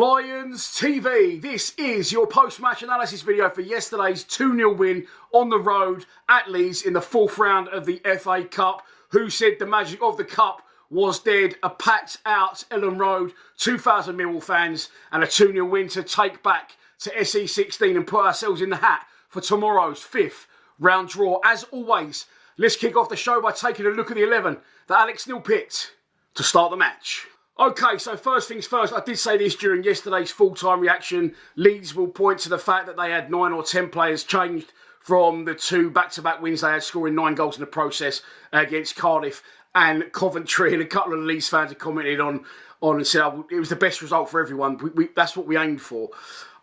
Lions TV, this is your post-match analysis video for yesterday's 2-0 win on the road at Leeds in the 4th round of the FA Cup. Who said the magic of the Cup was dead? A packed out Ellen Road, 2,000 Millwall fans and a 2-0 win to take back to SE16 and put ourselves in the hat for tomorrow's 5th round draw. As always, let's kick off the show by taking a look at the 11 that Alex Neil picked to start the match. Okay, so first things first, I did say this during yesterday's full-time reaction. Leeds will point to the fact that they had 9 or 10 players changed from the 2 back-to-back wins they had, scoring 9 goals in the process against Cardiff and Coventry. And a couple of Leeds fans have commented on and said, oh, it was the best result for everyone. That's what we aimed for.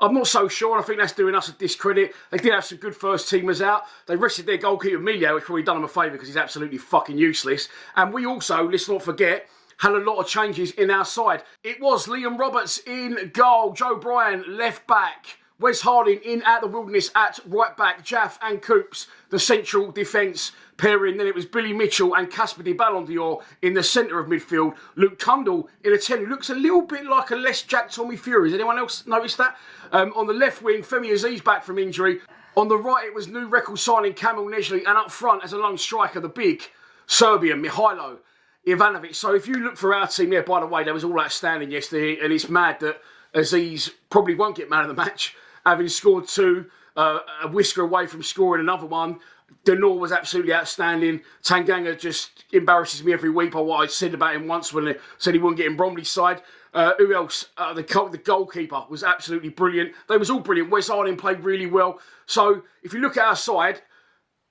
I'm not so sure, and I think that's doing us a discredit. They did have some good first-teamers out. They rested their goalkeeper, Millwall, which probably done them a favour because he's absolutely fucking useless. And we also, let's not forget, had a lot of changes in our side. It was Liam Roberts in goal, Joe Bryan left back, Wes Harding in at the Wilderness at right back, Jaff and Coops, the central defence pairing. Then it was Billy Mitchell and Casper de Ballon d'Or in the centre of midfield. Luke Cundle in a 10, who looks a little bit like a less Jack Tommy Fury. Has anyone else noticed that? On the left wing, Femi Aziz back from injury. On the right, it was new record signing Kamil Nežley, and up front as a lone striker, the big Serbian Mihailo Ivanovic. So if you look for our team there, by the way, that was all outstanding yesterday, and it's mad that Aziz probably won't get man of the match, having scored 2, a whisker away from scoring another one. Denor was absolutely outstanding. Tanganga just embarrasses me every week by what I said about him once when they said he wouldn't get in Bromley's side. Who else? The goalkeeper was absolutely brilliant. They was all brilliant. Wes Harding played really well. So if you look at our side,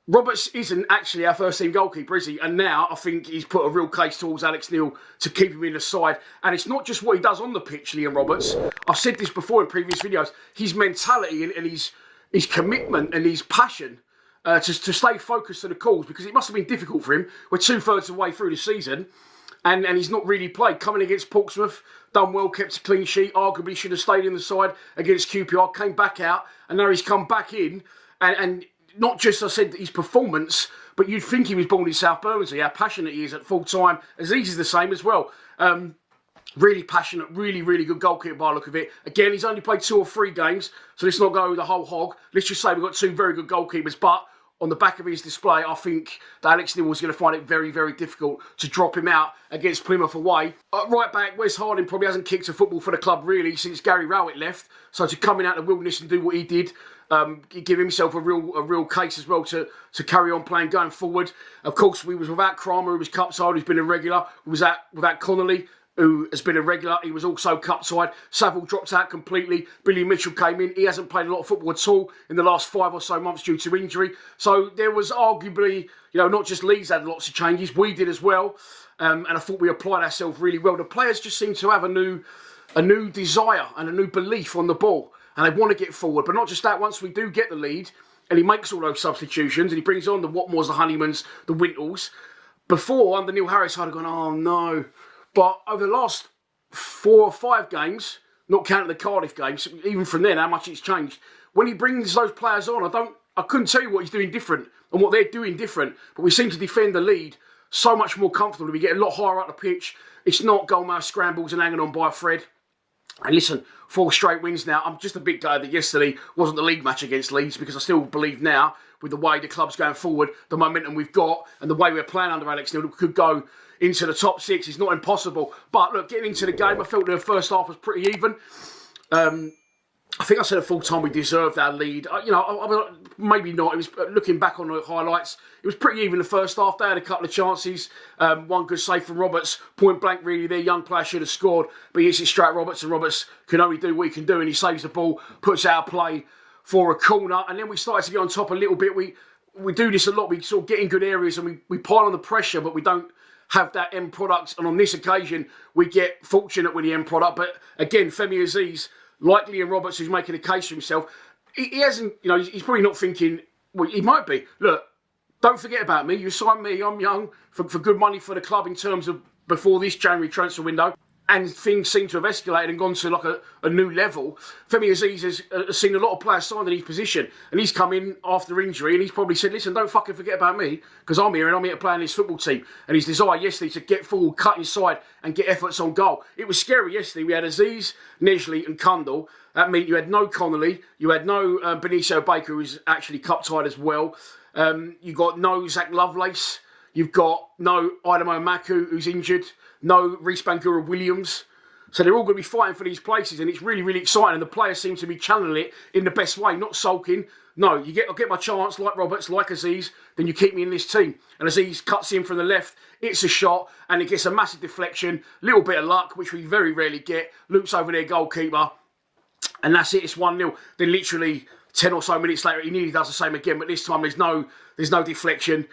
Roberts isn't actually our first team goalkeeper, is he? And now I think he's put a real case towards Alex Neil to keep him in the side. And it's not just what he does on the pitch, Liam Roberts. I've said this before in previous videos. His mentality and his commitment and his passion to stay focused to the cause, because it must have been difficult for him. We're 2/3 of the way through the season and he's not really played. Coming against Portsmouth, done well, kept a clean sheet, arguably should have stayed in the side against QPR, came back out, and now he's come back in and not just, I said, his performance, but you'd think he was born in South Bermondsey, how passionate he is at full time. Aziz is the same as well. Really passionate, really, really good goalkeeper by the look of it. Again, he's only played 2 or 3 games, so let's not go the whole hog. Let's just say we've got 2 very good goalkeepers, but on the back of his display, I think that Alex Neil was going to find it very, very difficult to drop him out against Plymouth away. Right back, Wes Harding probably hasn't kicked a football for the club really since Gary Rowett left. So to come in out of the Wilderness and do what he did, give himself a real case as well to carry on playing going forward. Of course, we was without Kramer, who was cup side, who's been irregular. We was without Connolly, who has been irregular. He was also cup side. Saville dropped out completely. Billy Mitchell came in. He hasn't played a lot of football at all in the last 5 or so months due to injury. So there was arguably, not just Leeds had lots of changes. We did as well. And I thought we applied ourselves really well. The players just seem to have a new desire and a new belief on the ball. And they want to get forward. But not just that, once we do get the lead, and he makes all those substitutions, and he brings on the Watmores, the Honeymans, the Wintles. Before, under Neil Harris, I'd have gone, oh no. But over the last 4 or 5 games, not counting the Cardiff games, even from then, how much it's changed. When he brings those players on, I couldn't tell you what he's doing different and what they're doing different. But we seem to defend the lead so much more comfortably. We get a lot higher up the pitch. It's not goalmouth scrambles and hanging on by a thread. And listen, 4 straight wins now. I'm just a bit glad that yesterday wasn't the league match against Leeds, because I still believe now, with the way the club's going forward, the momentum we've got, and the way we're playing under Alex Neil, we could go into the top 6. It's not impossible. But look, getting into the game, I felt the first half was pretty even. I think I said at full time we deserved our lead. Maybe not. It was looking back on the highlights. It was pretty even the first half. They had a couple of chances. One good save from Roberts. Point blank, really. Their young player should have scored, but he hits it straight at Roberts, and Roberts can only do what he can do, and he saves the ball, puts out a play for a corner, and then we started to get on top a little bit. We do this a lot. We sort of get in good areas and we pile on the pressure, but we don't have that end product. And on this occasion, we get fortunate with the end product. But again, Femi Aziz, like Liam Roberts, who's making a case for himself, he hasn't, he's probably not thinking, well, he might be. Look, don't forget about me. You signed me, I'm young, for good money for the club in terms of before this January transfer window. and things seem to have escalated and gone to like a new level. Femi Aziz has seen a lot of players signed in his position, and he's come in after injury, and he's probably said, listen, don't fucking forget about me, because I'm here and I'm here to play in this football team. And his desire yesterday to get forward, cut inside, and get efforts on goal. It was scary yesterday. We had Aziz, Nesley and Kundal. That meant you had no Connolly, you had no Benicio Baker, who's actually cup-tied as well. You got no Zach Lovelace. You've got no Idamo Maku, who's injured. No Reece Bangura Williams. So they're all going to be fighting for these places, and it's really, really exciting. And the players seem to be channeling it in the best way, not sulking. No, I'll get my chance, like Roberts, like Aziz, then you keep me in this team. And Aziz cuts in from the left, it's a shot, and it gets a massive deflection. Little bit of luck, which we very rarely get. Loops over their goalkeeper, and that's it. It's 1-0. Then literally 10 or so minutes later, he nearly does the same again, but this time there's no deflection.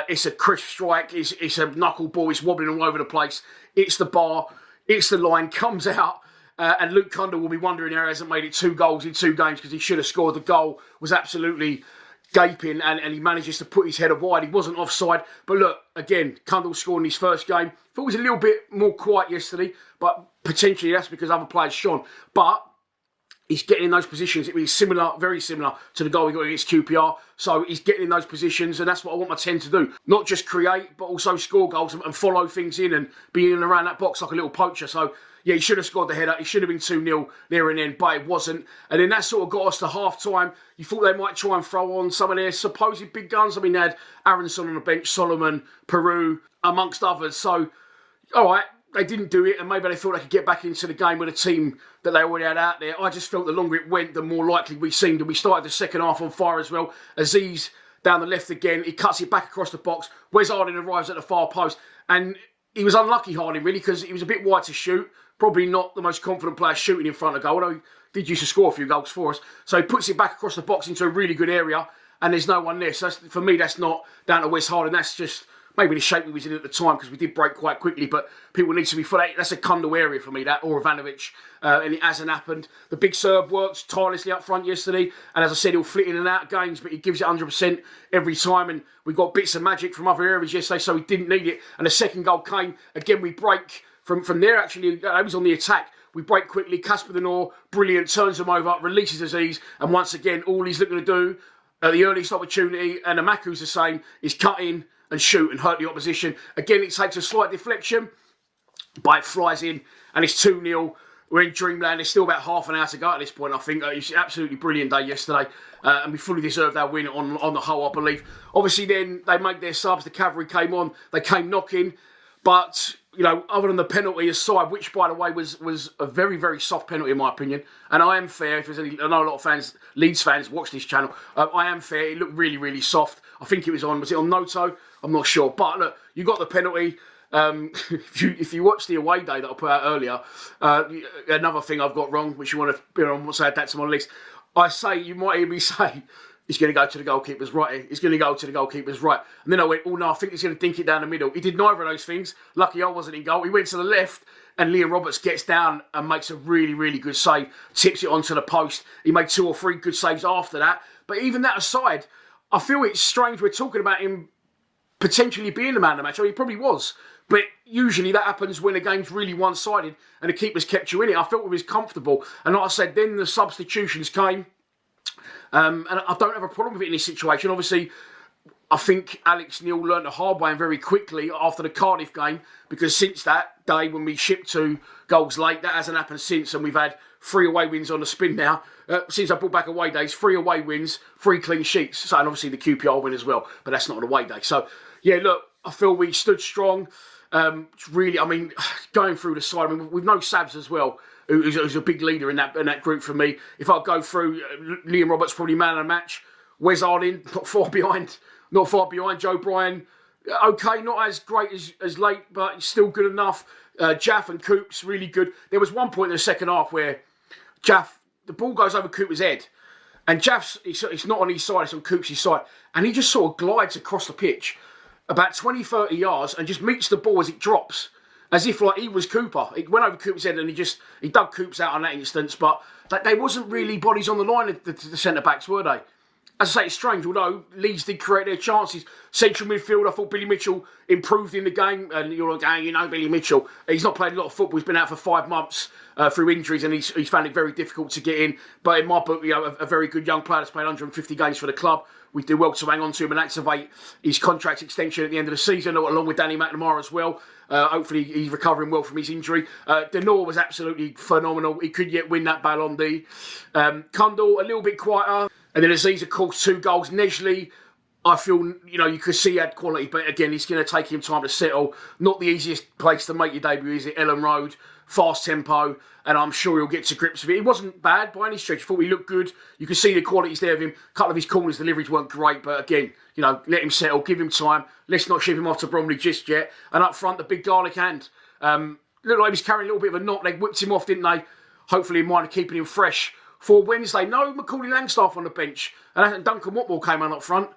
It's a crisp strike, it's a knuckle ball, it's wobbling all over the place. It's the bar, it's the line, comes out, and Luke Kundal will be wondering how he hasn't made it 2 goals in 2 games, because he should have scored. The goal was absolutely gaping, and he manages to put his header wide. He wasn't offside, but look, again, Kundal scoring his first game. Thought it was a little bit more quiet yesterday, but potentially that's because other players shone. But he's getting in those positions. It was similar, very similar to the goal he got against QPR. So he's getting in those positions, and that's what I want my 10 to do. Not just create, but also score goals and follow things in and be in and around that box like a little poacher. So, yeah, he should have scored the header. He should have been 2-0 there and then, but it wasn't. And then that sort of got us to half-time. You thought they might try and throw on some of their supposed big guns. I mean, they had Aronson on the bench, Solomon, Peru, amongst others. So, all right. They didn't do it, and maybe they thought they could get back into the game with a team that they already had out there. I just felt the longer it went, the more likely we seemed. And we started the second half on fire as well. Aziz down the left again. He cuts it back across the box. Wes Harding arrives at the far post. And he was unlucky, Harding, really, because he was a bit wide to shoot. Probably not the most confident player shooting in front of goal, although he did used to score a few goals for us. So he puts it back across the box into a really good area, and there's no one there. So for me, that's not down to Wes Harding. That's just maybe the shape we was in at the time, because we did break quite quickly, but people need to be full. That's a Kundal area for me, that, or Ivanovic, and it hasn't happened. The big Serb worked tirelessly up front yesterday, and as I said, he'll flit in and out of games, but he gives it 100% every time, and we got bits of magic from other areas yesterday, so we didn't need it. And the second goal came, again, we break from there, actually. I was on the attack. We break quickly. Casper Denor, brilliant, turns them over, releases Aziz, and once again, all he's looking to do at the earliest opportunity, and Amaku's the same, is cut in and shoot and hurt the opposition. Again, it takes a slight deflection, but it flies in, and it's 2-0. We're in dreamland. There's still about half an hour to go at this point, I think. It was an absolutely brilliant day yesterday, and we fully deserved our win on the whole, I believe. Obviously, then they made their subs. The cavalry came on. They came knocking, but other than the penalty aside, which, by the way, was a very, very soft penalty in my opinion, and I am fair. If there's any, I know a lot of fans, Leeds fans, watch this channel. I am fair. It looked really, really soft. I think it was on Noto? I'm not sure. But look, you got the penalty. If you watch the away day that I put out earlier, another thing I've got wrong, which you want to say, add that to my list. I say, you might hear me say, he's going to go to the goalkeeper's right. He's going to go to the goalkeeper's right. And then I went, oh no, I think he's going to dink it down the middle. He did neither of those things. Lucky I wasn't in goal. He went to the left, and Liam Roberts gets down and makes a really, really good save. Tips it onto the post. He made 2 or 3 good saves after that. But even that aside, I feel it's strange we're talking about him potentially being the man of the match. I mean, he probably was. But usually that happens when the game's really one-sided and the keeper's kept you in it. I felt we was comfortable. And like I said, then the substitutions came. And I don't have a problem with it in this situation. Obviously, I think Alex Neil learned the hard way and very quickly after the Cardiff game, because since that day when we shipped 2 goals late, that hasn't happened since, and we've had 3 away wins on the spin now. Since I brought back away days, 3 away wins, 3 clean sheets. So, and obviously the QPR win as well, but that's not an away day. So, yeah, look, I feel we stood strong. Really, I mean, going through the side, I mean, with no Sabs as well, who's a big leader in that group for me. If I go through, Liam Roberts probably man of the match. Wes Harding, not far behind. Joe Bryan, okay, not as great as late, but still good enough. Jaff and Coops, really good. There was one point in the second half where Jaff, the ball goes over Cooper's head, and Jaff's, it's not on his side, it's on Coops' side, and he just sort of glides across the pitch about 20, 30 yards and just meets the ball as it drops, as if like he was Cooper. It went over Cooper's head and he dug Coops out on that instance, but there wasn't really bodies on the line, the centre-backs, were they? as I say, it's strange, although Leeds did create their chances. Central midfield, I thought Billy Mitchell improved in the game. And you're like, Billy Mitchell. He's not played a lot of football. He's been out for 5 months through injuries, and he's found it very difficult to get in. But in my book, a very good young player that's played 150 games for the club. We do well to hang on to him and activate his contract extension at the end of the season, along with Danny McNamara as well. Hopefully he's recovering well from his injury. Denor was absolutely phenomenal. He could yet win that Ballon d'Or. Kundal, a little bit quieter. And then Aziz, of course, 2 goals. Nesley, I feel, you could see he had quality, but again, it's going to take him time to settle. Not the easiest place to make your debut, is it? Ellen Road, fast tempo, and I'm sure he'll get to grips with it. He wasn't bad by any stretch. I thought he looked good. You can see the qualities there of him. A couple of his corners, deliveries weren't great, but again, let him settle, give him time. Let's not ship him off to Bromley just yet. And up front, the big garlic hand. Looked like he was carrying a little bit of a knock. They whipped him off, didn't they? Hopefully in mind of keeping him fresh for Wednesday. No Macaulay Langstaff on the bench. And Duncan Watmore came on up front.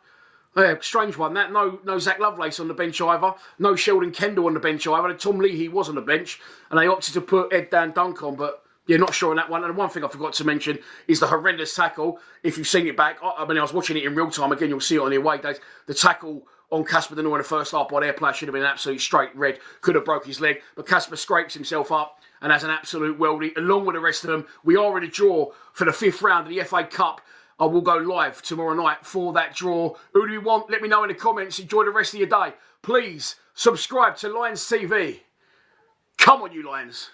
Yeah, strange one, that. No Zach Lovelace on the bench either. No Sheldon Kendall on the bench either. Tom Leahy was on the bench. And they opted to put Ed Dan Dunk on. But, yeah, not sure on that one. And one thing I forgot to mention is the horrendous tackle. If you've seen it back, I was watching it in real time. Again, you'll see it on the away days. The tackle on Casper Denor in the first half by their player should have been an absolute straight red. Could have broke his leg. But Casper scrapes himself up and has an absolute weldy. Along with the rest of them, we are in a draw for the 5th round of the FA Cup. I will go live tomorrow night for that draw. Who do you want? Let me know in the comments. Enjoy the rest of your day. Please subscribe to Lions TV. Come on, you Lions.